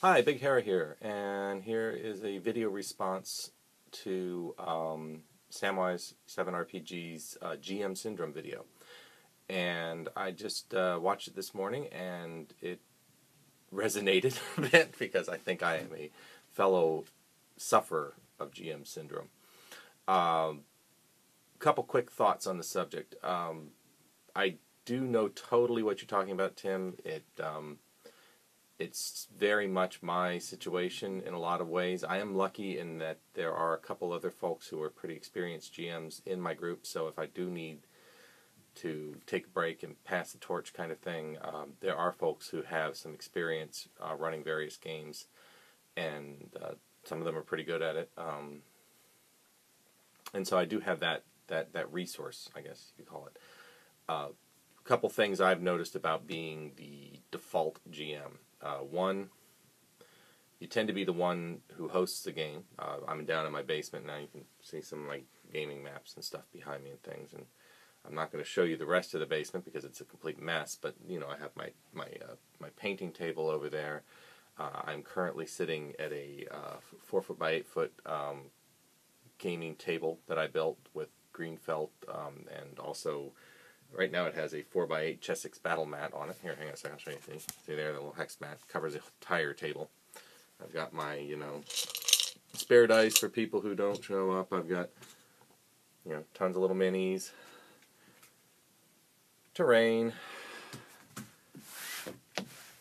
Hi, Bighara here, and here is a video response to Samwise7RPG's GM Syndrome video. And I just watched it this morning, and it resonated a bit because I think I am a fellow sufferer of GM Syndrome. Couple quick thoughts on the subject. I do know totally what you're talking about, Tim. It's very much my situation in a lot of ways. I am lucky in that there are a couple other folks who are pretty experienced GMs in my group, so if I do need to take a break and pass the torch kind of thing, there are folks who have some experience running various games, and some of them are pretty good at it. And so I do have that resource, I guess you could call it. A couple things I've noticed about being the default GM. One, you tend to be the one who hosts the game. I'm down in my basement now. You can see some of my gaming maps and stuff behind me and things. And I'm not going to show you the rest of the basement because it's a complete mess. But you know, I have my painting table over there. I'm currently sitting at a 4 foot by 8 foot gaming table that I built with green felt, and also. Right now it has a 4x8 Chessex battle mat on it. Here, hang on a second, I'll show you. See there, the little hex mat covers the entire table. I've got my, spare dice for people who don't show up. I've got, tons of little minis. Terrain.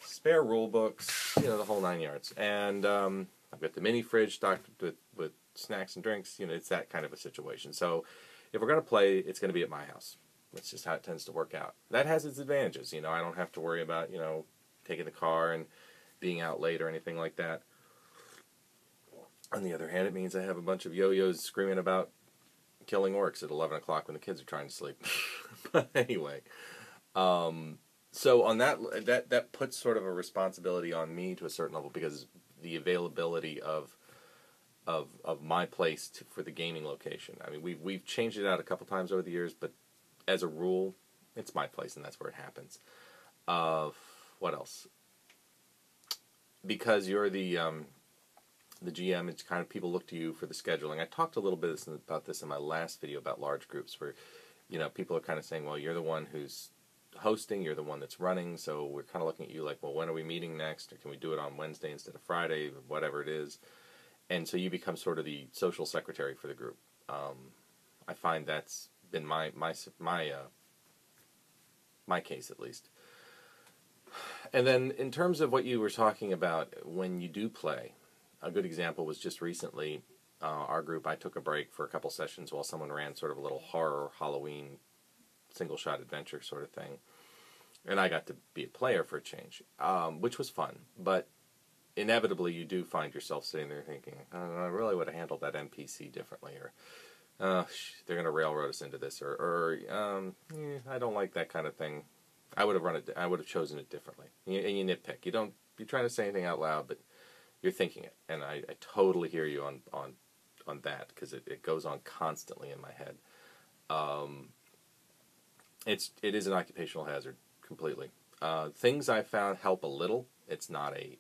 Spare rule books, the whole 9 yards. And I've got the mini fridge stocked with snacks and drinks. It's that kind of a situation. So if we're going to play, it's going to be at my house. That's just how it tends to work out. That has its advantages. I don't have to worry about, taking the car and being out late or anything like that. On the other hand, it means I have a bunch of yo-yos screaming about killing orcs at 11 o'clock when the kids are trying to sleep. But anyway, so on that puts sort of a responsibility on me to a certain level because the availability of my place for the gaming location. I mean, we've changed it out a couple times over the years, but as a rule, it's my place, and that's where it happens. What else? Because you're the GM, it's kind of people look to you for the scheduling. I talked a little bit about this in my last video about large groups, where people are kind of saying, well, you're the one who's hosting, you're the one that's running, so we're kind of looking at you like, well, when are we meeting next, or can we do it on Wednesday instead of Friday, or whatever it is. And so you become sort of the social secretary for the group. I find that's been my case, at least. And then in terms of what you were talking about when you do play, a good example was just recently our group. I took a break for a couple sessions while someone ran sort of a little horror Halloween single shot adventure sort of thing, and I got to be a player for a change, which was fun. But inevitably you do find yourself sitting there thinking, I really would have handled that NPC differently, or they're going to railroad us into this, or I don't like that kind of thing. I would have run it. I would have chosen it differently. And you nitpick. You're trying to say anything out loud, but you're thinking it. And I totally hear you on that, because it goes on constantly in my head. It is an occupational hazard completely. Things I found help a little. It's not a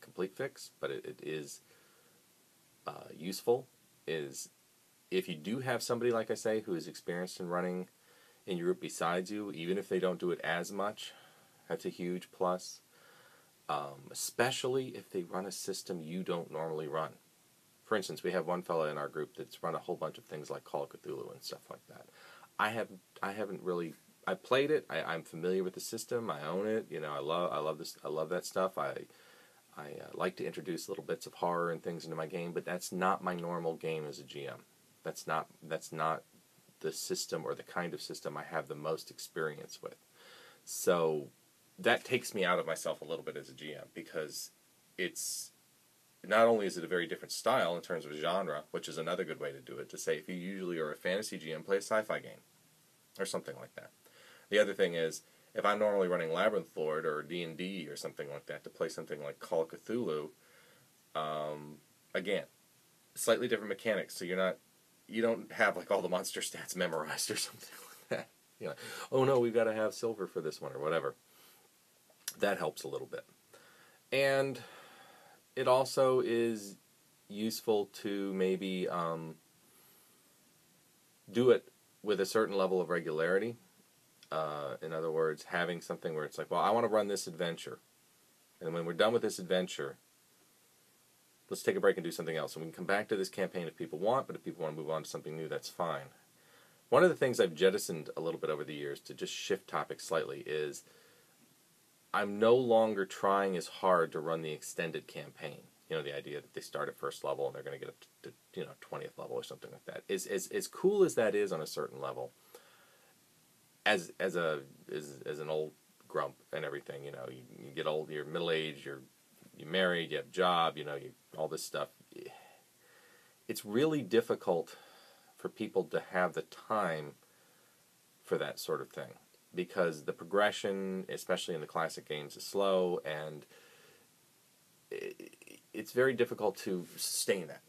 complete fix, but it is useful. If you do have somebody, like I say, who is experienced in running in your group besides you, even if they don't do it as much, that's a huge plus. Especially if they run a system you don't normally run. For instance, we have one fellow in our group that's run a whole bunch of things like Call of Cthulhu and stuff like that. I haven't really. I played it. I'm familiar with the system. I own it. I love this. I love that stuff. I like to introduce little bits of horror and things into my game, but that's not my normal game as a GM. That's not the system or the kind of system I have the most experience with. So that takes me out of myself a little bit as a GM, because it's not only is it a very different style in terms of genre, which is another good way to do it, to say if you usually are a fantasy GM, play a sci-fi game or something like that. The other thing is, if I'm normally running Labyrinth Lord or D&D or something like that, to play something like Call of Cthulhu, again, slightly different mechanics, so you don't have like all the monster stats memorized or something like that. Oh no, we've got to have silver for this one or whatever. That helps a little bit. And it also is useful to maybe do it with a certain level of regularity. In other words, having something where it's like, well, I want to run this adventure, and when we're done with this adventure, let's take a break and do something else. And we can come back to this campaign if people want, but if people want to move on to something new, that's fine. One of the things I've jettisoned a little bit over the years to just shift topics slightly is I'm no longer trying as hard to run the extended campaign. You know, the idea that they start at first level and they're going to get up to 20th level or something like that. As cool as that is on a certain level, as an old grump and everything, you know, you get old, you're middle aged, you're married, you have a job, you know, all this stuff. It's really difficult for people to have the time for that sort of thing, because the progression, especially in the classic games, is slow, and it's very difficult to sustain that.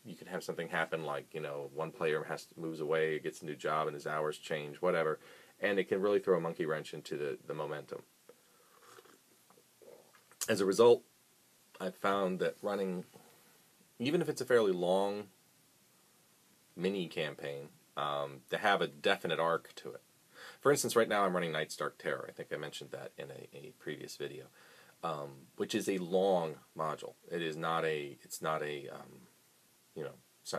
You can have something happen like, you know, one player moves away, gets a new job, and his hours change, whatever, and it can really throw a monkey wrench into the momentum. As a result, I've found that running, even if it's a fairly long mini campaign, to have a definite arc to it. For instance, right now I'm running Night's Dark Terror. I think I mentioned that in a previous video, which is a long module. It's not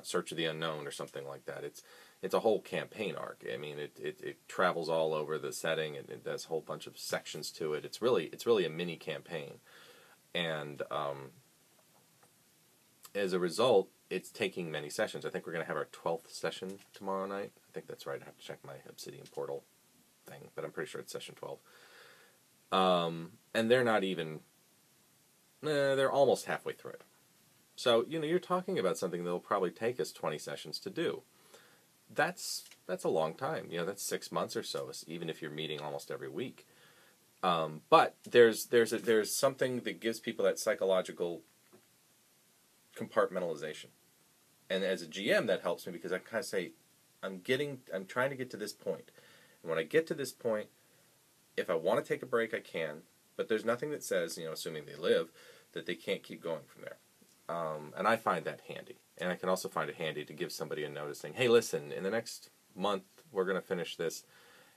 Search of the Unknown or something like that. It's a whole campaign arc. I mean, it travels all over the setting, and it does a whole bunch of sections to it. It's really a mini campaign, and as a result, it's taking many sessions. I think we're going to have our 12th session tomorrow night. I think that's right. I have to check my Obsidian Portal thing, but I'm pretty sure it's session 12. And they're not even, they're almost halfway through it. So, you know, you're talking about something that'll probably take us 20 sessions to do. That's a long time. You know, that's 6 months or so, even if you're meeting almost every week. But there's something that gives people that psychological compartmentalization. And as a GM, that helps me, because I kind of say, I'm trying to get to this point. And when I get to this point, if I want to take a break, I can. But there's nothing that says, you know, assuming they live, that they can't keep going from there. And I find that handy. And I can also find it handy to give somebody a notice saying, hey, listen, in the next month, we're going to finish this,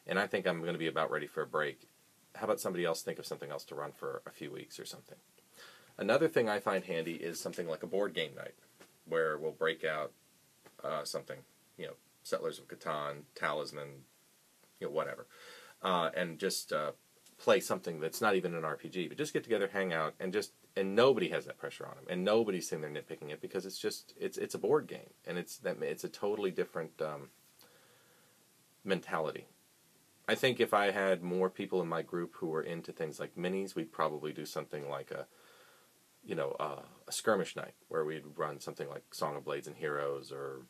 and I think I'm going to be about ready for a break. How about somebody else think of something else to run for a few weeks or something? Another thing I find handy is something like a board game night, where we'll break out something, you know, Settlers of Catan, Talisman, you know, whatever, and just play something that's not even an RPG, but just get together, hang out, and nobody has that pressure on them, and nobody's sitting there nitpicking it, because it's a board game, and it's a totally different mentality. I think if I had more people in my group who were into things like minis, we'd probably do something like a skirmish night, where we'd run something like Song of Blades and Heroes, or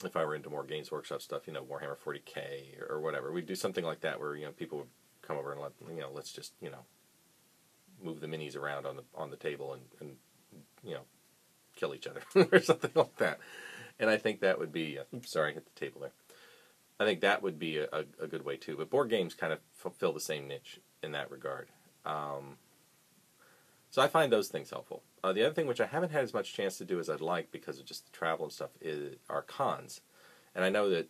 if I were into more Games Workshop stuff, you know, Warhammer 40K or whatever. We'd do something like that, where, you know, people would come over and let's just, you know, move the minis around on the table and you know, kill each other or something like that. And I think that would be oops, sorry, I hit the table there. I think that would be a good way too. But board games kind of fulfill the same niche in that regard. So I find those things helpful. The other thing, which I haven't had as much chance to do as I'd like because of just the travel and stuff, are cons. And I know that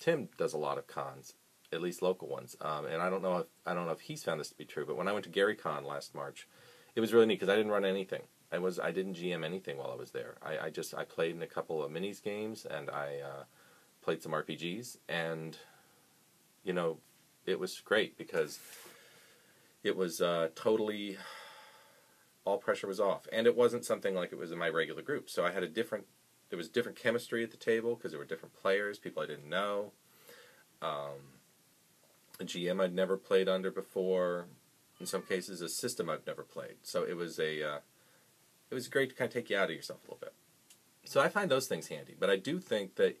Tim does a lot of cons, at least local ones. And I don't know if he's found this to be true. But when I went to GaryCon last March, it was really neat because I didn't run anything. I didn't GM anything while I was there. I played in a couple of minis games, and I played some RPGs, and you know, it was great because it was totally, all pressure was off, and it wasn't something like it was in my regular group. So I had there was different chemistry at the table because there were different players, people I didn't know, a GM I'd never played under before, in some cases a system I've never played. So it was great to kind of take you out of yourself a little bit. So I find those things handy, but I do think that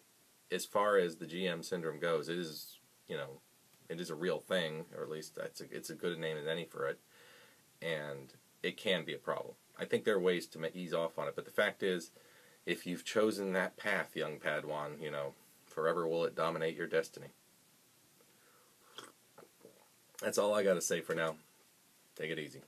as far as the GM syndrome goes, it is, you know, it is a real thing, or at least it's a good name as any for it, and it can be a problem. I think there are ways to ease off on it, but the fact is, if you've chosen that path, young Padawan, you know, forever will it dominate your destiny. That's all I got to say for now. Take it easy.